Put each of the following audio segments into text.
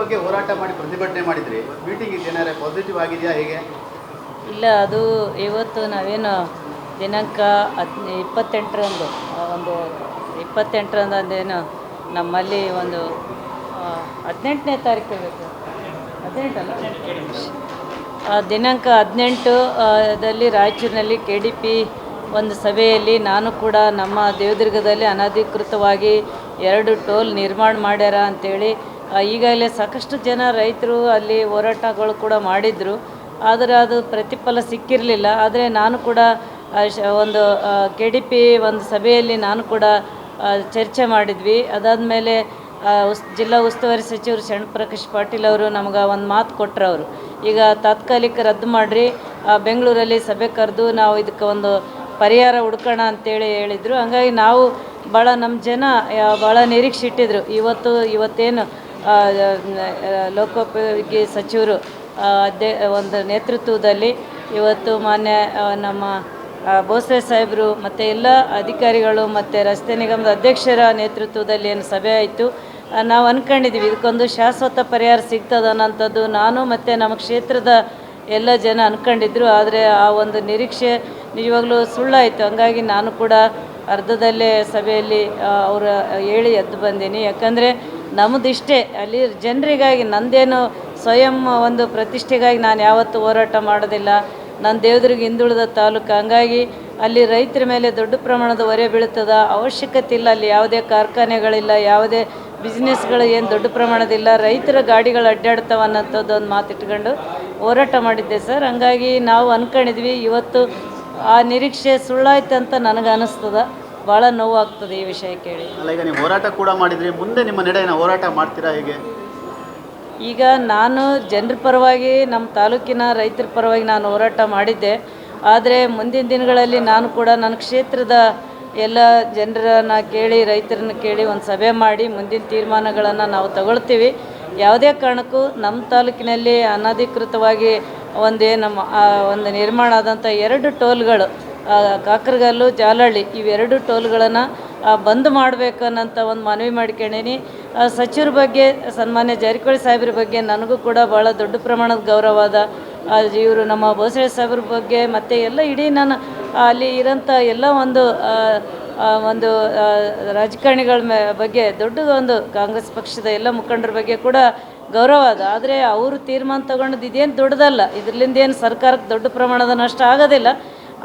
ಬಗ್ಗೆ ಹೋರಾಟ ಮಾಡಿ ಪ್ರತಿಭಟನೆ ಮಾಡಿದ್ರಿ, ಮೀಟಿಂಗ್ ಏನಾರ ಪಾಸಿಟಿವ್ ಆಗಿದೆಯಾ ಹೇಗೆ? ಇಲ್ಲ, ಅದು ಇವತ್ತು ನಾವೇನು ದಿನಾಂಕ 28ರಂದು ಒಂದು 28ರಂದೇನು ನಮ್ಮಲ್ಲಿ ಒಂದು 18ನೇ ತಾರೀಕು ಬೇಕು, 18 ದಿನಾಂಕ 18ದಲ್ಲಿ ರಾಯಚೂರಿನಲ್ಲಿ KDP ಒಂದು ಸಭೆಯಲ್ಲಿ ನಾನು ಕೂಡ ನಮ್ಮ ದೇವದುರ್ಗದಲ್ಲಿ ಅನಧಿಕೃತವಾಗಿ 2 ಟೋಲ್ ನಿರ್ಮಾಣ ಮಾಡ್ಯಾರ ಅಂಥೇಳಿ ಈಗಾಗಲೇ ಸಾಕಷ್ಟು ಜನ ರೈತರು ಅಲ್ಲಿ ಹೋರಾಟಗಳು ಕೂಡ ಮಾಡಿದರು. ಆದರೆ ಅದು ಪ್ರತಿಫಲ ಸಿಕ್ಕಿರಲಿಲ್ಲ. ಆದರೆ ನಾನು ಕೂಡ ಒಂದು KDP ಒಂದು ಸಭೆಯಲ್ಲಿ ನಾನು ಕೂಡ ಚರ್ಚೆ ಮಾಡಿದ್ವಿ. ಅದಾದಮೇಲೆ ಜಿಲ್ಲಾ ಉಸ್ತುವಾರಿ ಸಚಿವರು ಶರಣಪ್ರಕಾಶ್ ಪಾಟೀಲ್ ಅವರು ನಮಗೆ ಒಂದು ಮಾತು ಕೊಟ್ಟರು. ಅವರು ಈಗ ತಾತ್ಕಾಲಿಕ ರದ್ದು ಮಾಡಿರಿ, ಬೆಂಗಳೂರಲ್ಲಿ ಸಭೆ ಕರೆದು ನಾವು ಇದಕ್ಕೆ ಒಂದು ಪರಿಹಾರ ಹುಡ್ಕೋಣ ಅಂತೇಳಿ ಹೇಳಿದರು. ಹಂಗಾಗಿ ನಾವು ಭಾಳ ನಮ್ಮ ಜನ ಭಾಳ ನಿರೀಕ್ಷೆ ಇಟ್ಟಿದ್ರು. ಇವತ್ತೇನು ಲೋಕೋಪಯೋಗಿ ಸಚಿವರು ಒಂದು ನೇತೃತ್ವದಲ್ಲಿ ಇವತ್ತು ಮಾನ್ಯ ನಮ್ಮ ಬೋಸೆ ಸಾಹೇಬರು ಮತ್ತು ಎಲ್ಲ ಅಧಿಕಾರಿಗಳು ಮತ್ತು ರಸ್ತೆ ನಿಗಮದ ಅಧ್ಯಕ್ಷರ ನೇತೃತ್ವದಲ್ಲಿ ಏನು ಸಭೆ ಆಯಿತು, ನಾವು ಅಂದ್ಕೊಂಡಿದ್ವಿ ಇದಕ್ಕೊಂದು ಶಾಶ್ವತ ಪರಿಹಾರ ಸಿಗ್ತದೆ ಅನ್ನೋಂಥದ್ದು ನಾನು ಮತ್ತು ನಮ್ಮ ಕ್ಷೇತ್ರದ ಎಲ್ಲ ಜನ ಅಂದ್ಕೊಂಡಿದ್ರು. ಆದರೆ ಆ ಒಂದು ನಿರೀಕ್ಷೆ ನಿಜವಾಗ್ಲೂ ಸುಳ್ಳಾಯಿತು. ಹಂಗಾಗಿ ನಾನು ಕೂಡ ಅರ್ಧದಲ್ಲೇ ಸಭೆಯಲ್ಲಿ ಅವರು ಹೇಳಿ ಎದ್ದು ಬಂದೀನಿ. ಯಾಕಂದರೆ ನಮ್ಮದಿಷ್ಟೇ, ಅಲ್ಲಿ ಜನರಿಗಾಗಿ, ನಂದೇನು ಸ್ವಯಂ ಒಂದು ಪ್ರತಿಷ್ಠೆಗಾಗಿ ನಾನು ಯಾವತ್ತೂ ಹೋರಾಟ ಮಾಡೋದಿಲ್ಲ. ನನ್ನ ದೇವದುರ್ಗ ಹಿಂದುಳಿದ ತಾಲೂಕು, ಹಂಗಾಗಿ ಅಲ್ಲಿ ರೈತರ ಮೇಲೆ ದೊಡ್ಡ ಪ್ರಮಾಣದ ಹೊರೆ ಬೀಳ್ತದ, ಅವಶ್ಯಕತೆ ಇಲ್ಲ. ಅಲ್ಲಿ ಯಾವುದೇ ಕಾರ್ಖಾನೆಗಳಿಲ್ಲ, ಯಾವುದೇ ಬಿಸ್ನೆಸ್ಗಳು ಏನು ದೊಡ್ಡ ಪ್ರಮಾಣದಿಲ್ಲ, ರೈತರ ಗಾಡಿಗಳು ಅಡ್ಡಾಡ್ತಾವೆ ಅನ್ನೋಂಥದ್ದು ಒಂದು ಮಾತಿಟ್ಕೊಂಡು ಹೋರಾಟ ಮಾಡಿದ್ದೆ ಸರ್. ಹಂಗಾಗಿ ನಾವು ಅಂದ್ಕೊಂಡಿದ್ವಿ, ಇವತ್ತು ಆ ನಿರೀಕ್ಷೆ ಸುಳ್ಳಾಯ್ತು ಅಂತ ನನಗೆ ಅನ್ನಿಸ್ತದ. ಭಾಳ ನೋವಾಗ್ತದೆ ಈ ವಿಷಯ ಕೇಳಿ. ಅಲ್ಲ, ಈಗ ನೀವು ಹೋರಾಟ ಕೂಡ ಮಾಡಿದ್ರಿ, ಮುಂದೆ ನಿಮ್ಮ ನಡೆಯನ್ನು ಹೋರಾಟ ಮಾಡ್ತೀರಾ ಹೇಗೆ? ಈಗ ನಾನು ಜನರ ಪರವಾಗಿ, ನಮ್ಮ ತಾಲೂಕಿನ ರೈತರ ಪರವಾಗಿ ನಾನು ಹೋರಾಟ ಮಾಡಿದ್ದೆ. ಆದರೆ ಮುಂದಿನ ದಿನಗಳಲ್ಲಿ ನಾನು ಕೂಡ ನನ್ನ ಕ್ಷೇತ್ರದ ಎಲ್ಲ ಜನರನ್ನ ಕೇಳಿ, ರೈತರನ್ನ ಕೇಳಿ ಒಂದು ಸಭೆ ಮಾಡಿ ಮುಂದಿನ ತೀರ್ಮಾನಗಳನ್ನು ನಾವು ತಗೊಳ್ತೀವಿ. ಯಾವುದೇ ಕಾರಣಕ್ಕೂ ನಮ್ಮ ತಾಲೂಕಿನಲ್ಲಿ ಅನಧಿಕೃತವಾಗಿ ಒಂದು ನಿರ್ಮಾಣ ಆದಂಥ 2 ಟೋಲ್ಗಳು, ಕಾಕರಗಲ್ಲು, ಜಾಲಹಳ್ಳಿ, ಇವೆರಡು ಟೋಲ್ಗಳನ್ನು ಬಂದ್ ಮಾಡಬೇಕು ಅನ್ನೋಂಥ ಒಂದು ಮನವಿ ಮಾಡ್ಕೊಂಡೀನಿ. ಸಚಿವರ ಬಗ್ಗೆ, ಸನ್ಮಾನ್ಯ ಜಾರಕಿಹೊಳಿ ಸಾಹೇಬ್ರ ಬಗ್ಗೆ ನನಗೂ ಕೂಡ ಭಾಳ ದೊಡ್ಡ ಪ್ರಮಾಣದ ಗೌರವದ. ಇವರು ನಮ್ಮ ಬೋಸಳೆ ಸಾಹೇಬ್ರ ಬಗ್ಗೆ ಮತ್ತು ಎಲ್ಲ ಇಡೀ ನಾನು ಅಲ್ಲಿ ಇರೋಂಥ ಎಲ್ಲ ಒಂದು ರಾಜಕಾರಣಿಗಳ ಬಗ್ಗೆ ದೊಡ್ಡ ಒಂದು ಕಾಂಗ್ರೆಸ್ ಪಕ್ಷದ ಎಲ್ಲ ಮುಖಂಡರ ಬಗ್ಗೆ ಕೂಡ ಗೌರವ ಅದ. ಆದರೆ ಅವರು ತೀರ್ಮಾನ ತಗೊಂಡದ್ದು ಇದೇನು ದೊಡ್ಡದಲ್ಲ, ಇದರಿಂದ ಏನು ಸರ್ಕಾರಕ್ಕೆ ದೊಡ್ಡ ಪ್ರಮಾಣದ ನಷ್ಟ ಆಗೋದಿಲ್ಲ.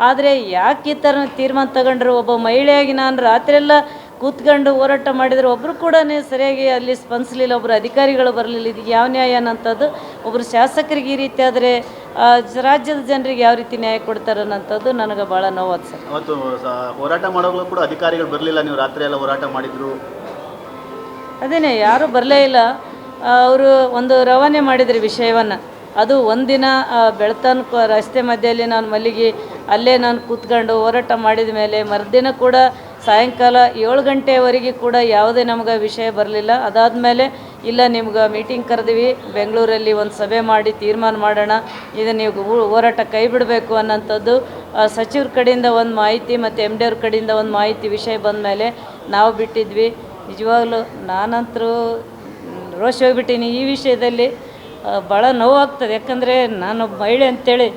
ಆದರೆ ಯಾಕೆ ಈ ಥರ ತೀರ್ಮಾನ ತಗೊಂಡ್ರು? ಒಬ್ಬ ಮಹಿಳೆಯಾಗಿ ನಾನು ರಾತ್ರಿಯೆಲ್ಲ ಕೂತ್ಕೊಂಡು ಹೋರಾಟ ಮಾಡಿದರೆ ಒಬ್ಬರು ಕೂಡ ಸರಿಯಾಗಿ ಅಲ್ಲಿ ಸ್ಪಂದಿಸಲಿಲ್ಲ, ಒಬ್ಬರು ಅಧಿಕಾರಿಗಳು ಬರಲಿಲ್ಲ. ಇದು ಯಾವ ನ್ಯಾಯ ಅನ್ನೋಂಥದ್ದು? ಒಬ್ಬರು ಶಾಸಕರಿಗೆ ಈ ರೀತಿ ಆದರೆ ರಾಜ್ಯದ ಜನರಿಗೆ ಯಾವ ರೀತಿ ನ್ಯಾಯ ಕೊಡ್ತಾರೆ ಅನ್ನೋಂಥದ್ದು ನನಗೆ ಭಾಳ ನೋವಾದ ಸರ್. ಅವತ್ತು ಹೋರಾಟ ಮಾಡೋವಾಗಲೂ ಕೂಡ ಅಧಿಕಾರಿಗಳು ಬರಲಿಲ್ಲ, ನೀವು ರಾತ್ರಿ ಎಲ್ಲ ಹೋರಾಟ ಮಾಡಿದ್ರು. ಅದೇನೇ, ಯಾರೂ ಬರಲೇ ಇಲ್ಲ. ಅವರು ಒಂದು ರವಾನೆ ಮಾಡಿದ್ರು ವಿಷಯವನ್ನು. ಅದು ಒಂದಿನ ಬೆಳ್ತನಕ ರಸ್ತೆ ಮಧ್ಯೆಯಲ್ಲಿ ನಾನು ಮಲಗಿ ಅಲ್ಲೇ ನಾನು ಕೂತ್ಕೊಂಡು ಹೋರಾಟ ಮಾಡಿದ ಮೇಲೆ ಮರುದಿನ ಕೂಡ ಸಾಯಂಕಾಲ 7 ಗಂಟೆವರೆಗೆ ಕೂಡ ಯಾವುದೇ ನಮಗೆ ವಿಷಯ ಬರಲಿಲ್ಲ. ಅದಾದಮೇಲೆ ಇಲ್ಲ, ನಿಮ್ಗೆ ಮೀಟಿಂಗ್ ಕರೆದಿವಿ, ಬೆಂಗಳೂರಲ್ಲಿ ಒಂದು ಸಭೆ ಮಾಡಿ ತೀರ್ಮಾನ ಮಾಡೋಣ, ಇದು ನೀವು ಹೋರಾಟ ಕೈ ಬಿಡಬೇಕು ಅನ್ನೋಂಥದ್ದು ಸಚಿವ್ರ ಕಡೆಯಿಂದ ಒಂದು ಮಾಹಿತಿ ಮತ್ತು MD ಅವ್ರ ಕಡೆಯಿಂದ ಒಂದು ಮಾಹಿತಿ ವಿಷಯ ಬಂದ ಮೇಲೆ ನಾವು ಬಿಟ್ಟಿದ್ವಿ. ನಿಜವಾಗ್ಲೂ ನಾನಂತರೂ ರೋಷ ಹೋಗ್ಬಿಟ್ಟೀನಿ ಈ ವಿಷಯದಲ್ಲಿ. ಭಾಳ ನೋವಾಗ್ತದೆ. ಯಾಕಂದರೆ ನಾನೊಬ್ಬ ಮಹಿಳೆ ಅಂತೇಳಿ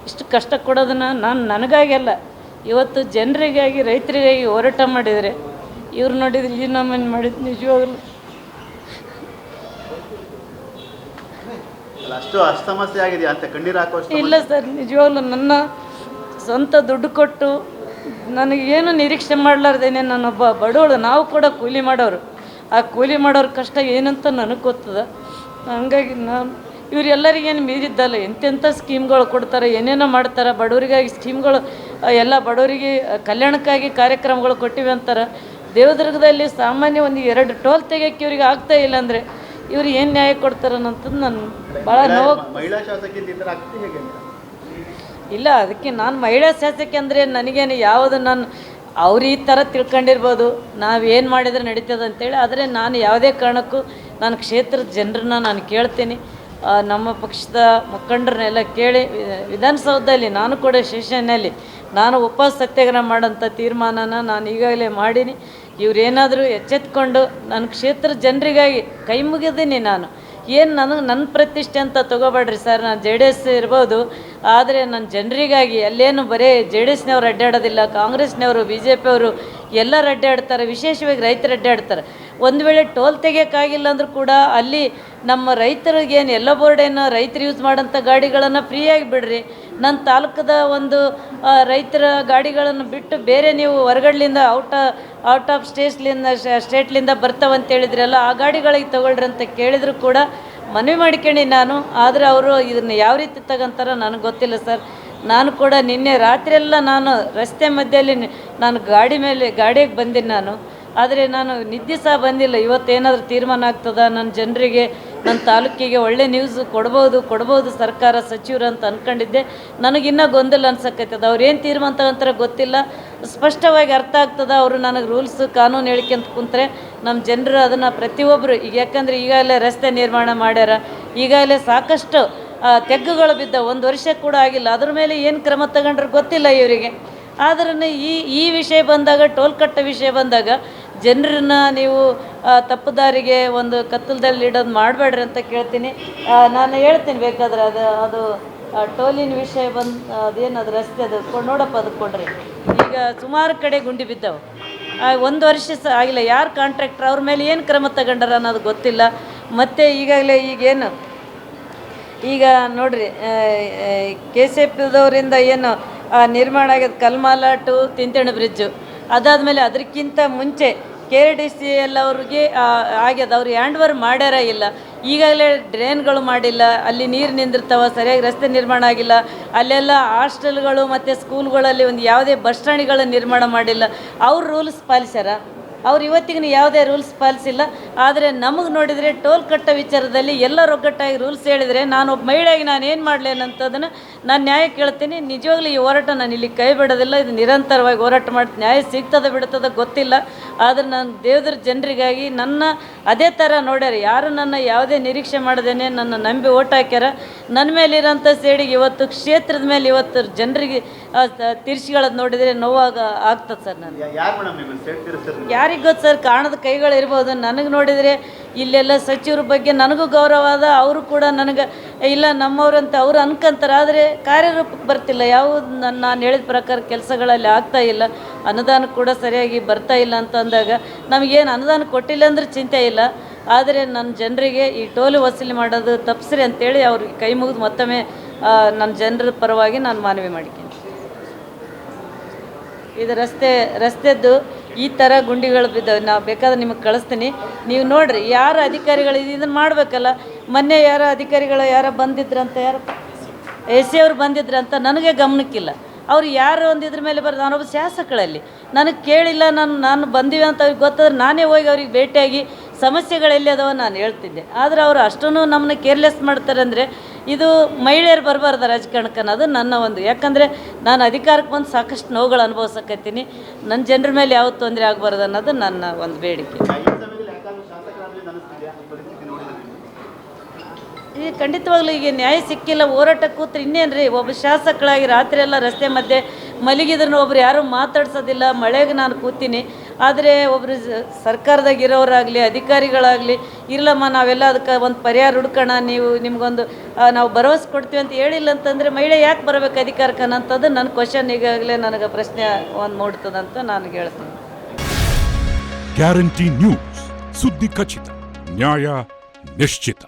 ಇಷ್ಟು ಕಷ್ಟ ಕೊಡೋದನ್ನು ನಾನು ನನಗಾಗಿ ಅಲ್ಲ, ಇವತ್ತು ಜನರಿಗಾಗಿ, ರೈತರಿಗಾಗಿ ಹೋರಾಟ ಮಾಡಿದರೆ ಇವ್ರು ನೋಡಿದ್ರೆ ಈ ನಮ್ಮನ್ನು ಮಾಡಿದ್ದು ನಿಜವಾಗಲೂ ಅಷ್ಟು ಸಮಸ್ಯೆ ಆಗಿದೆ ಅಂತ ಕಣ್ಣೀರು ಹಾಕುವಷ್ಟು ಇಲ್ಲ ಸರ್. ನಿಜವಾಗ್ಲೂ ನನ್ನ ಸ್ವಂತ ದುಡ್ಡು ಕೊಟ್ಟು ನನಗೇನು ನಿರೀಕ್ಷೆ ಮಾಡಲಾರ್ದೇನೆ ನಾನೊಬ್ಬ ಬಡವಳು, ನಾವು ಕೂಡ ಕೂಲಿ ಮಾಡೋರು, ಆ ಕೂಲಿ ಮಾಡೋರ ಕಷ್ಟ ಏನಂತ ನನಗೆ ಗೊತ್ತದ. ಹಂಗಾಗಿ ಇವರೆಲ್ಲರಿಗೇನು ಮೀರಿದ್ದಲ್ಲ, ಎಂತೆಂಥ ಸ್ಕೀಮ್ಗಳು ಕೊಡ್ತಾರೆ, ಏನೇನೋ ಮಾಡ್ತಾರೆ. ಬಡವರಿಗಾಗಿ ಸ್ಕೀಮ್ಗಳು, ಎಲ್ಲ ಬಡವರಿಗೆ ಕಲ್ಯಾಣಕ್ಕಾಗಿ ಕಾರ್ಯಕ್ರಮಗಳು ಕೊಟ್ಟಿವೆ ಅಂತಾರೆ. ದೇವದುರ್ಗದಲ್ಲಿ ಸಾಮಾನ್ಯ ಒಂದು 2 ಟೋಲ್ ತೆಗಿಯೋಕ್ಕೆ ಇವ್ರಿಗೆ ಆಗ್ತಾ ಇಲ್ಲ ಅಂದರೆ ಇವ್ರು ಏನು ನ್ಯಾಯ ಕೊಡ್ತಾರೆ ಅನ್ನೋಂಥದ್ದು ನಾನು ಭಾಳ ನೋವು. ಮಹಿಳಾ ಶಾಸಕಿ ಹೇಗೆ? ಇಲ್ಲ, ಅದಕ್ಕೆ ನಾನು ಮಹಿಳಾ ಶಾಸಕಿ ಅಂದರೆ ನನಗೇನು ಯಾವುದು, ನಾನು ಅವ್ರು ಈ ಥರ ತಿಳ್ಕೊಂಡಿರ್ಬೋದು ನಾವೇನು ಮಾಡಿದರೆ ನಡೀತದೆ ಅಂತೇಳಿ. ಆದರೆ ನಾನು ಯಾವುದೇ ಕಾರಣಕ್ಕೂ ನಾನು ಕ್ಷೇತ್ರದ ಜನರನ್ನ ನಾನು ಕೇಳ್ತೀನಿ. ನಮ್ಮ ಪಕ್ಷದ ಮುಖಂಡರನ್ನೆಲ್ಲ ಕೇಳಿ ವಿಧಾನಸೌಧದಲ್ಲಿ ನಾನು ಕೂಡ ಸೆಷನ್ನಲ್ಲಿ ನಾನು ಉಪವಾಸ ಸತ್ಯಾಗ್ರಹ ಮಾಡೋಂಥ ತೀರ್ಮಾನನ ನಾನು ಈಗಾಗಲೇ ಮಾಡೀನಿ. ಇವರೇನಾದರೂ ಎಚ್ಚೆತ್ಕೊಂಡು ನನ್ನ ಕ್ಷೇತ್ರದ ಜನರಿಗಾಗಿ ಕೈ ಮುಗಿದೀನಿ ನಾನು. ಏನು ನನ್ನ ಪ್ರತಿಷ್ಠೆ ಅಂತ ತೊಗೋಬೇಡ್ರಿ ಸರ್. ನಾನು ಜೆ ಡಿ ಎಸ್ ಇರ್ಬೋದು, ಆದರೆ ನನ್ನ ಜನರಿಗಾಗಿ ಅಲ್ಲೇನು ಬರೀ ಜೆ ಡಿ ಎಸ್ನವ್ರು ಅಡ್ಡಾಡೋದಿಲ್ಲ, ಕಾಂಗ್ರೆಸ್ನವರು, ಬಿ ಜೆ ಪಿಯವರು ಎಲ್ಲರೂ ಅಡ್ಡಾಡ್ತಾರೆ, ವಿಶೇಷವಾಗಿ ರೈತರು ಅಡ್ಡಾಡ್ತಾರೆ. ಒಂದು ವೇಳೆ ಟೋಲ್ ತೆಗಿಯೋಕ್ಕಾಗಿಲ್ಲ ಅಂದರೂ ಕೂಡ ಅಲ್ಲಿ ನಮ್ಮ ರೈತರಿಗೇನು ಎಲ್ಲ ಬೋರ್ಡೇನು ರೈತರು ಯೂಸ್ ಮಾಡೋಂಥ ಗಾಡಿಗಳನ್ನು ಫ್ರೀಯಾಗಿ ಬಿಡ್ರಿ. ನನ್ನ ತಾಲೂಕದ ಒಂದು ರೈತರ ಗಾಡಿಗಳನ್ನು ಬಿಟ್ಟು ಬೇರೆ ನೀವು ಹೊರಗಡ್ಲಿಂದ ಔಟ್ ಆಫ್ ಸ್ಟೇಟ್ಲಿಂದ ಬರ್ತಾವಂತೇಳಿದ್ರಲ್ಲ, ಆ ಗಾಡಿಗಳಿಗೆ ತೊಗೊಳ್ರಿ ಅಂತ ಕೇಳಿದ್ರು ಕೂಡ ಮನವಿ ಮಾಡ್ಕೊಂಡು ನಾನು. ಆದರೆ ಅವರು ಇದನ್ನು ಯಾವ ರೀತಿ ತಗೊಂತಾರೋ ನನಗೆ ಗೊತ್ತಿಲ್ಲ ಸರ್. ನಾನು ಕೂಡ ನಿನ್ನೆ ರಾತ್ರಿಯೆಲ್ಲ ನಾನು ರಸ್ತೆ ಮಧ್ಯದಲ್ಲಿ ನಾನು ಗಾಡಿಗೆ ಬಂದೀನಿ ನಾನು. ಆದರೆ ನಾನು ನಿದ್ದೆ ಸಹ ಬಂದಿಲ್ಲ. ಇವತ್ತೇನಾದರೂ ತೀರ್ಮಾನ ಆಗ್ತದ, ನನ್ನ ಜನರಿಗೆ, ನನ್ನ ತಾಲೂಕಿಗೆ ಒಳ್ಳೆ ನ್ಯೂಸ್ ಕೊಡ್ಬೋದು ಸರ್ಕಾರ, ಸಚಿವರು ಅಂತ ಅಂದ್ಕೊಂಡಿದ್ದೆ. ನನಗಿನ್ನೂ ಗೊಂದಲ ಅನ್ಸಕ್ಕೈತದ. ಅವ್ರು ಏನು ತೀರ್ಮಾನ ತಗೊಂತಾರೆ ಗೊತ್ತಿಲ್ಲ. ಸ್ಪಷ್ಟವಾಗಿ ಅರ್ಥ ಆಗ್ತದ. ಅವರು ನನಗೆ ರೂಲ್ಸ್ ಕಾನೂನು ಹೇಳ್ಕೊಂತ ಕುಂತ್ರೆ ನಮ್ಮ ಜನರು ಅದನ್ನು ಪ್ರತಿಯೊಬ್ಬರು ಈಗ, ಯಾಕಂದರೆ ಈಗಾಗಲೇ ರಸ್ತೆ ನಿರ್ಮಾಣ ಮಾಡ್ಯಾರ, ಈಗಾಗಲೇ ಸಾಕಷ್ಟು ತೆಗ್ಗುಗಳು ಬಿದ್ದ, 1 ವರ್ಷ ಕೂಡ ಆಗಿಲ್ಲ. ಅದ್ರ ಮೇಲೆ ಏನು ಕ್ರಮ ತಗೊಂಡ್ರೆ ಗೊತ್ತಿಲ್ಲ ಇವರಿಗೆ. ಆದ್ರೂ ಈ ವಿಷಯ ಬಂದಾಗ, ಟೋಲ್ ಕಟ್ಟ ವಿಷಯ ಬಂದಾಗ ಜನರನ್ನ ನೀವು ತಪ್ಪುದಾರಿಗೆ ಒಂದು ಕತ್ತಲದಲ್ಲಿ ಇಡೋದು ಮಾಡಬೇಡ್ರಿ ಅಂತ ಕೇಳ್ತೀನಿ. ನಾನು ಹೇಳ್ತೀನಿ ಬೇಕಾದ್ರೆ ಅದು ಟೋಲಿನ ವಿಷಯ ಅದೇನದು ರಸ್ತೆ ಅದು ನೋಡಪ್ಪ, ಅದು ಕೊಡ್ರಿ. ಈಗ ಸುಮಾರು ಕಡೆ ಗುಂಡಿ ಬಿದ್ದವು, 1 ವರ್ಷ ಸಹ ಆಗಿಲ್ಲ. ಯಾರು ಕಾಂಟ್ರಾಕ್ಟ್ರ್, ಅವ್ರ ಮೇಲೆ ಏನು ಕ್ರಮ ತಗೊಂಡಾರ ಅನ್ನೋದು ಗೊತ್ತಿಲ್ಲ. ಮತ್ತು ಈಗಾಗಲೇ ಈಗ ನೋಡ್ರಿ, KCPದವರಿಂದ ಏನು ನಿರ್ಮಾಣ ಆಗ್ಯದ ಕಲ್ಮಾಲ ಟು ತಿಂತೇಣಿ ಬ್ರಿಡ್ಜು, ಅದಾದಮೇಲೆ ಅದಕ್ಕಿಂತ ಮುಂಚೆ KRDCL ಅವ್ರಿಗೆ ಆಗ್ಯದ. ಅವ್ರು ಹ್ಯಾಂಡ್ ಓವರ್ ಮಾಡ್ಯಾರ ಇಲ್ಲ. ಈಗಾಗಲೇ ಡ್ರೈನ್ಗಳು ಮಾಡಿಲ್ಲ, ಅಲ್ಲಿ ನೀರು ನಿಂದಿರ್ತಾವೆ, ಸರಿಯಾಗಿ ರಸ್ತೆ ನಿರ್ಮಾಣ ಆಗಿಲ್ಲ. ಅಲ್ಲೆಲ್ಲ ಹಾಸ್ಟೆಲ್ಗಳು ಮತ್ತು ಸ್ಕೂಲ್ಗಳಲ್ಲಿ ಒಂದು ಯಾವುದೇ ಬಸ್ ಸ್ಟ್ಯಾಂಡ್ಗಳ ನಿರ್ಮಾಣ ಮಾಡಿಲ್ಲ. ಅವ್ರು ರೂಲ್ಸ್ ಪಾಲಿಸ್ಯಾರ, ಅವ್ರು ಇವತ್ತಿಗೂ ಯಾವುದೇ ರೂಲ್ಸ್ ಪಾಲಿಸಿಲ್ಲ. ಆದರೆ ನಮಗೆ ನೋಡಿದರೆ ಟೋಲ್ ಕಟ್ಟ ವಿಚಾರದಲ್ಲಿ ಎಲ್ಲ ಒಗ್ಗಟ್ಟಾಗಿ ರೂಲ್ಸ್ ಹೇಳಿದರೆ, ನಾನೊಬ್ಬ ಮಹಿಳೆಯಾಗಿ ನಾನು ಏನು ಮಾಡಲೇನಂತದನ್ನು ನಾನು ನ್ಯಾಯ ಕೇಳ್ತೀನಿ. ನಿಜವಾಗ್ಲೂ ಈ ಹೋರಾಟ ನಾನು ಇಲ್ಲಿ ಕೈ ಬಿಡೋದಿಲ್ಲ. ಇದು ನಿರಂತರವಾಗಿ ಹೋರಾಟ ಮಾಡ್ತೀನಿ. ನ್ಯಾಯ ಸಿಗ್ತದೆ ಬಿಡ್ತದೆ ಗೊತ್ತಿಲ್ಲ. ಆದರೆ ನಾನು ದೇವ್ರ ಜನರಿಗಾಗಿ ನನ್ನ ಅದೇ ಥರ ನೋಡ್ಯಾರ. ಯಾರು ನನ್ನ ಯಾವುದೇ ನಿರೀಕ್ಷೆ ಮಾಡ್ದೇನೆ ನನ್ನ ನಂಬಿ ಓಟ್ ಹಾಕ್ಯಾರ. ನನ್ನ ಮೇಲಿರೋಂಥ ಸೇಡಿಗೆ ಇವತ್ತು ಕ್ಷೇತ್ರದ ಮೇಲೆ ಇವತ್ತು ಜನರಿಗೆ ತಿರ್ಸಿಗಳದ್ದು ನೋಡಿದರೆ ನೋವಾಗ ಆಗ್ತದೆ ಸರ್. ನಾನು ಯಾರಿಗೆ ಗೊತ್ತು ಸರ್, ಕಾಣದ ಕೈಗಳು ಇರ್ಬೋದು. ನನಗೆ ನೋಡಿದರೆ ಇಲ್ಲೆಲ್ಲ ಸಚಿವರ ಬಗ್ಗೆ ನನಗೂ ಗೌರವ ಅದ, ಅವರು ಕೂಡ ನನಗೆ ಇಲ್ಲ ನಮ್ಮವ್ರಂತ ಅವರು ಅನ್ಕೊಂತಾರೆ. ಆದರೆ ಕಾರ್ಯರೂಪಕ್ಕೆ ಬರ್ತಿಲ್ಲ. ಯಾವುದು ನಾನು ಹೇಳಿದ ಪ್ರಕಾರ ಕೆಲಸಗಳಲ್ಲಿ ಆಗ್ತಾ ಇಲ್ಲ. ಅನುದಾನ ಕೂಡ ಸರಿಯಾಗಿ ಬರ್ತಾ ಇಲ್ಲ ಅಂತ ಅಂದಾಗ ನಮಗೇನು ಅನುದಾನ ಕೊಟ್ಟಿಲ್ಲ ಅಂದ್ರೆ ಚಿಂತೆ ಇಲ್ಲ. ಆದರೆ ನನ್ನ ಜನರಿಗೆ ಈ ಟೋಲು ವಸೂಲಿ ಮಾಡೋದು ತಪ್ಪಿಸ್ರಿ ಅಂತೇಳಿ ಅವ್ರಿಗೆ ಕೈ ಮುಗಿದು ಮತ್ತೊಮ್ಮೆ ನನ್ನ ಜನರ ಪರವಾಗಿ ನಾನು ಮನವಿ ಮಾಡಿದ್ದೀನಿ. ಇದು ರಸ್ತೆದ್ದು ಈ ಥರ ಗುಂಡಿಗಳು ಬಿದ್ದಾವೆ. ನಾವು ಬೇಕಾದ್ರೆ ನಿಮಗೆ ಕಳಿಸ್ತೀನಿ, ನೀವು ನೋಡಿರಿ. ಯಾರು ಅಧಿಕಾರಿಗಳು ಇದನ್ನು ಮಾಡಬೇಕಲ್ಲ. ಮೊನ್ನೆ ಯಾರೋ ಬಂದಿದ್ರಂತ, AC ಅವ್ರು ಬಂದಿದ್ರಂತ, ನನಗೆ ಗಮನಕ್ಕಿಲ್ಲ. ಅವ್ರು ಯಾರು ಒಂದಿದ್ರ ಮೇಲೆ ಬರೋದು. ನಾನೊಬ್ಬ ಶಾಸಕಳಲ್ಲಿ ನನಗೆ ಕೇಳಿಲ್ಲ. ನಾನು ಬಂದೀವಿ ಅಂತ ಅವ್ರಿಗೆ ಗೊತ್ತಾದ್ರೆ ನಾನೇ ಹೋಗಿ ಅವ್ರಿಗೆ ಭೇಟಿಯಾಗಿ ಸಮಸ್ಯೆಗಳೆಲ್ಲಿ ಅದಾವ ನಾನು ಹೇಳ್ತಿದ್ದೆ. ಆದರೆ ಅವರು ಅಷ್ಟನ್ನು ನಮ್ಮನ್ನ ಕೇರ್ಲೆಸ್ ಮಾಡ್ತಾರೆ. ಅಂದರೆ ಇದು ಮಹಿಳೆಯರು ಬರಬಾರ್ದು ರಾಜಕಾರಣಕ್ಕೆ ಅನ್ನೋದು ನನ್ನ ಒಂದು. ಯಾಕಂದರೆ ನಾನು ಅಧಿಕಾರಕ್ಕೆ ಬಂದು ಸಾಕಷ್ಟು ನೋವುಗಳು ಅನುಭವಿಸಕತ್ತೀನಿ. ನನ್ನ ಜನರ ಮೇಲೆ ಯಾವತ್ತು ತೊಂದರೆ ಆಗಬಾರ್ದು ಅನ್ನೋದು ನನ್ನ ಒಂದು ಬೇಡಿಕೆ. ಈಗ ಖಂಡಿತವಾಗ್ಲೂ ಈಗ ನ್ಯಾಯ ಸಿಕ್ಕಿಲ್ಲ. ಹೋರಾಟ ಕೂತ್ರೆ ಇನ್ನೇನು ರೀ. ಒಬ್ಬ ಶಾಸಕಳಾಗಿ ರಾತ್ರಿ ಎಲ್ಲ ರಸ್ತೆ ಮಧ್ಯೆ ಮಲಗಿದ್ರು ಒಬ್ರು ಯಾರೂ ಮಾತಾಡ್ಸೋದಿಲ್ಲ. ಮಳೆಗೆ ನಾನು ಕೂತೀನಿ. ಆದರೆ ಒಬ್ಬರು ಸರ್ಕಾರದಾಗ ಇರೋರಾಗಲಿ ಅಧಿಕಾರಿಗಳಾಗಲಿ, ಇರಲಮ್ಮ ನಾವೆಲ್ಲ ಅದಕ್ಕೆ ಒಂದು ಪರಿಹಾರ ಹುಡ್ಕೋಣ, ನಿಮ್ಗೊಂದು ನಾವು ಭರವಸೆ ಕೊಡ್ತೀವಿ ಅಂತ ಹೇಳಿಲ್ಲ ಅಂತಂದರೆ ಮಹಿಳೆ ಯಾಕೆ ಬರಬೇಕು ಅಧಿಕಾರಕ್ಕೆ ಅನ್ನೋಂಥದ್ದು ನನ್ನ ಕ್ವಶನ್. ಈಗಾಗಲೇ ನನಗೆ ಪ್ರಶ್ನೆ ಒಂದು ಮೂಡ್ತದಂತ ನಾನು ಹೇಳ್ತೀನಿ. ಗ್ಯಾರಂಟಿ ನ್ಯೂಸ್, ಸುದ್ದಿ ಖಚಿತ, ನ್ಯಾಯ ನಿಶ್ಚಿತ.